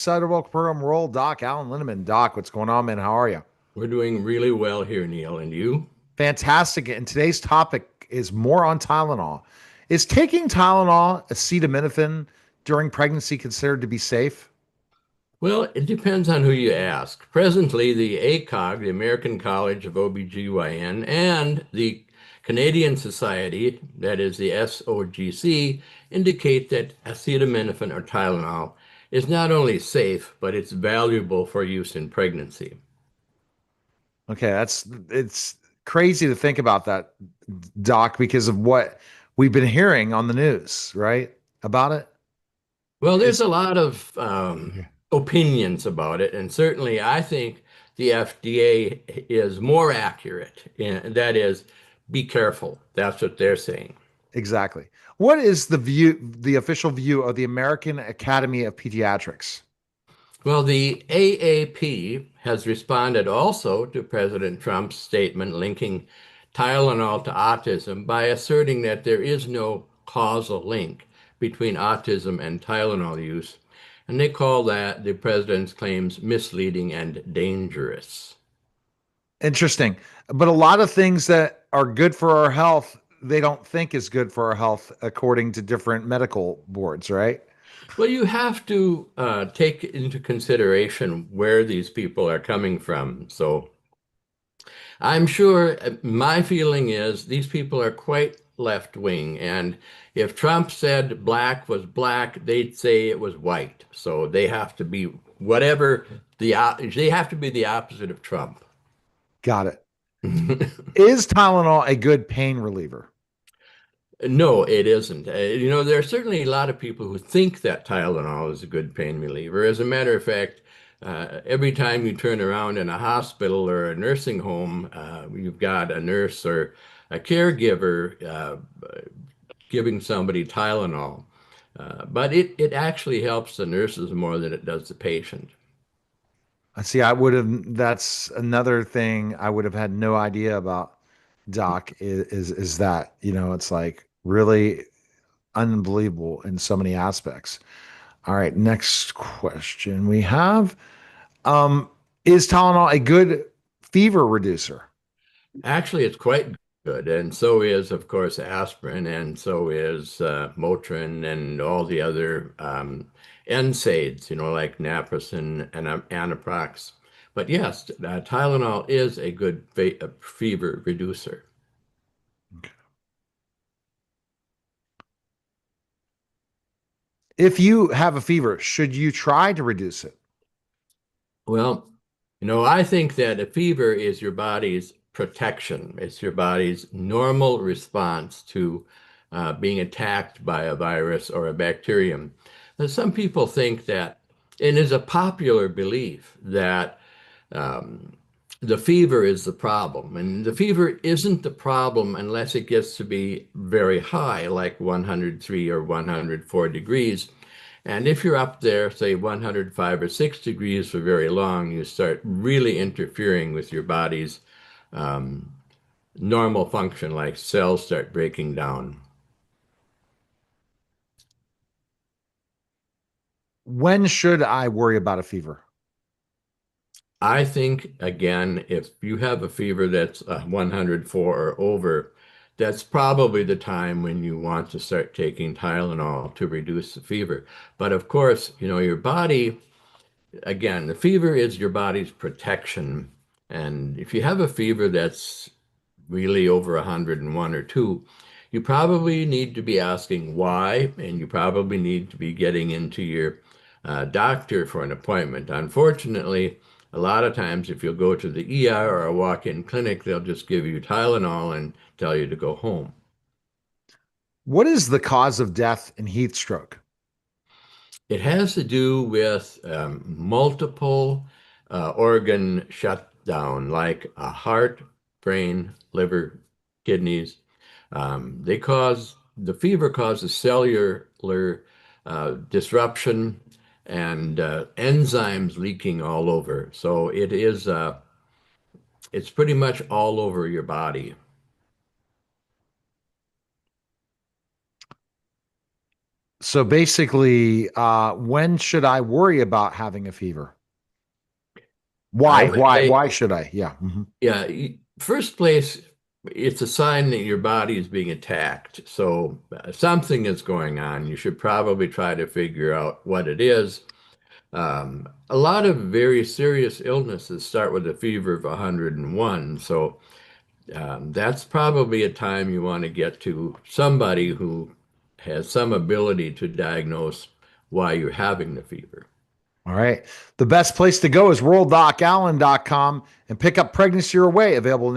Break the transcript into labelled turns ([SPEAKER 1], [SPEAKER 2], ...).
[SPEAKER 1] Sidewalk program roll. Doc, Alan Lindermen. Doc, what's going on, man? How are you?
[SPEAKER 2] We're doing really well here, Neil. And you?
[SPEAKER 1] Fantastic. And today's topic is more on Tylenol. Is taking Tylenol, acetaminophen, during pregnancy considered to be safe?
[SPEAKER 2] Well, it depends on who you ask. Presently, the ACOG, the American College of OBGYN, and the Canadian Society, that is the SOGC, indicate that acetaminophen or Tylenol is not only safe, but it's valuable for use in pregnancy.
[SPEAKER 1] Okay, it's crazy to think about that, Doc, because of what we've been hearing on the news, right? About it.
[SPEAKER 2] Well, there's
[SPEAKER 1] It's
[SPEAKER 2] a lot of opinions about it, and certainly I think the FDA is more accurate. And that is, be careful. That's what they're saying.
[SPEAKER 1] exactly. What is the official view of the American Academy of Pediatrics?
[SPEAKER 2] Well, the AAP has responded also to President Trump's statement linking Tylenol to autism by asserting that there is no causal link between autism and Tylenol use, and they call that the president's claims misleading and dangerous.
[SPEAKER 1] Interesting. But a lot of things that are good for our health, they don't think is good for our health according to different medical boards, right?
[SPEAKER 2] Well, you have to take into consideration where these people are coming from. So I'm sure my feeling is these people are quite left wing. And if Trump said black was black, they'd say it was white. So they have to be whatever they have to be the opposite of Trump.
[SPEAKER 1] Got it. Is Tylenol a good pain reliever?
[SPEAKER 2] No, it isn't. There are certainly a lot of people who think that Tylenol is a good pain reliever. As a matter of fact, every time you turn around in a hospital or a nursing home, you've got a nurse or a caregiver giving somebody Tylenol. But it actually helps the nurses more than it does the patient.
[SPEAKER 1] I see. I would have, that's another thing I would have had no idea about, Doc, is that, it's like really unbelievable in so many aspects. All right, next question we have. Um, is Tylenol a good fever reducer?
[SPEAKER 2] Actually, it's quite good, and so is, of course, aspirin, and so is Motrin, and all the other NSAIDs, like naproxen and anaprox. But yes, Tylenol is a good fever reducer.
[SPEAKER 1] If you have a fever, should you try to reduce it?
[SPEAKER 2] Well, I think that a fever is your body's protection. It's your body's normal response to being attacked by a virus or a bacterium. Now, some people think that, and it's a popular belief that um, the fever is the problem. And the fever isn't the problem unless it gets to be very high, like 103 or 104 degrees. And if you're up there, say 105 or 6 degrees for very long, you start really interfering with your body's um, normal function, like cells start breaking down.
[SPEAKER 1] When should I worry about a fever?
[SPEAKER 2] I think, again, if you have a fever that's 104 or over, that's probably the time when you want to start taking Tylenol to reduce the fever. But of course, your body, again, the fever is your body's protection. And if you have a fever that's really over 101 or 2, you probably need to be asking why, and you probably need to be getting into your doctor for an appointment. Unfortunately, a lot of times, if you'll go to the ER or a walk-in clinic, they'll just give you Tylenol and tell you to go home.
[SPEAKER 1] What is the cause of death in heat stroke?
[SPEAKER 2] It has to do with multiple organ shutdown, like a heart, brain, liver, kidneys. The fever causes cellular disruption and enzymes leaking all over. So it's pretty much all over your body.
[SPEAKER 1] So basically, when should I worry about having a fever?
[SPEAKER 2] I
[SPEAKER 1] Why?
[SPEAKER 2] would
[SPEAKER 1] Why?
[SPEAKER 2] say,
[SPEAKER 1] Why should I? Yeah.
[SPEAKER 2] yeah, first place, it's a sign that your body is being attacked. So something is going on. You should probably try to figure out what it is. A lot of very serious illnesses start with a fever of 101. So that's probably a time you want to get to somebody who has some ability to diagnose why you're having the fever.
[SPEAKER 1] All right. The best place to go is worlddocallen.com and pick up Pregnancy Your Way, available